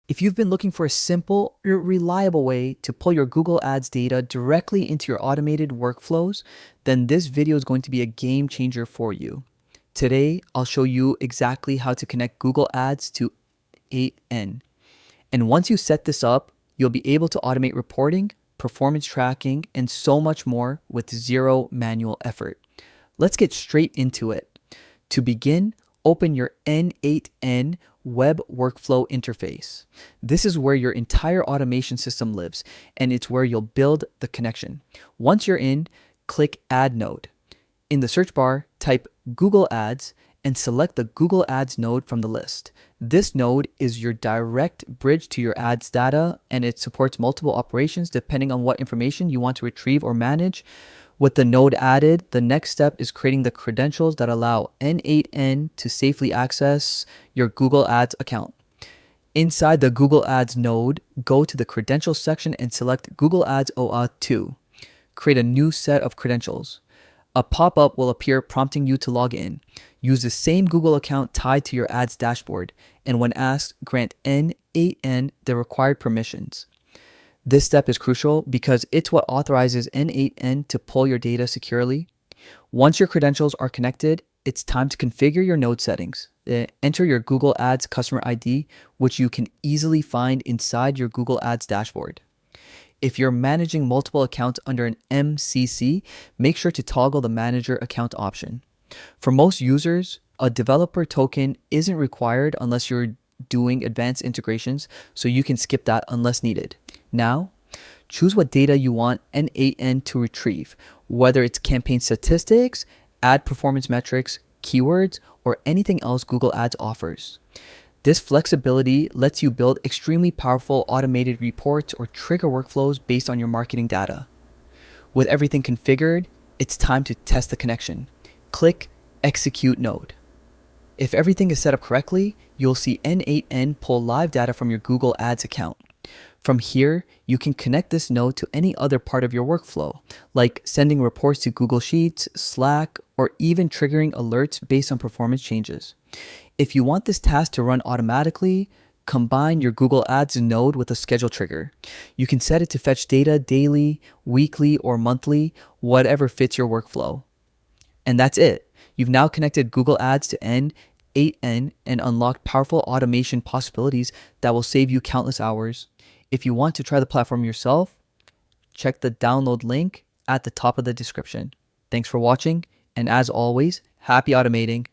If you've been looking for a simple, reliable way to pull your Google Ads data directly into your automated workflows, then this video is going to be a game changer for you. Today, I'll show you exactly how to connect Google Ads to n8n. And once you set this up, you'll be able to automate reporting, performance tracking, and so much more with zero manual effort. Let's get straight into it. To begin, open your n8n web workflow interface. This is where your entire automation system lives, and it's where you'll build the connection. Once you're in, click Add Node. In the search bar, type Google Ads and select the Google Ads node from the list. This node is your direct bridge to your ads data, and it supports multiple operations depending on what information you want to retrieve or manage. With the node added, the next step is creating the credentials that allow n8n to safely access your Google Ads account. Inside the Google Ads node, go to the credentials section and select Google Ads OAuth 2. Create a new set of credentials. A pop-up will appear prompting you to log in. Use the same Google account tied to your ads dashboard, and when asked, grant n8n the required permissions. This step is crucial because it's what authorizes n8n to pull your data securely. Once your credentials are connected, it's time to configure your node settings. Enter your Google Ads customer ID, which you can easily find inside your Google Ads dashboard. If you're managing multiple accounts under an MCC, make sure to toggle the manager account option. For most users, a developer token isn't required unless you're doing advanced integrations, so you can skip that unless needed. Now, choose what data you want n8n to retrieve, whether it's campaign statistics, ad performance metrics, keywords, or anything else Google Ads offers. This flexibility lets you build extremely powerful automated reports or trigger workflows based on your marketing data. With everything configured, it's time to test the connection. Click Execute Node. If everything is set up correctly, you'll see n8n pull live data from your Google Ads account. From here, you can connect this node to any other part of your workflow, like sending reports to Google Sheets, Slack, or even triggering alerts based on performance changes. If you want this task to run automatically, combine your Google Ads node with a schedule trigger. You can set it to fetch data daily, weekly, or monthly, whatever fits your workflow. And that's it. You've now connected Google Ads to n8n and unlocked powerful automation possibilities that will save you countless hours. If you want to try the platform yourself, check the download link at the top of the description. Thanks for watching, and as always, happy automating.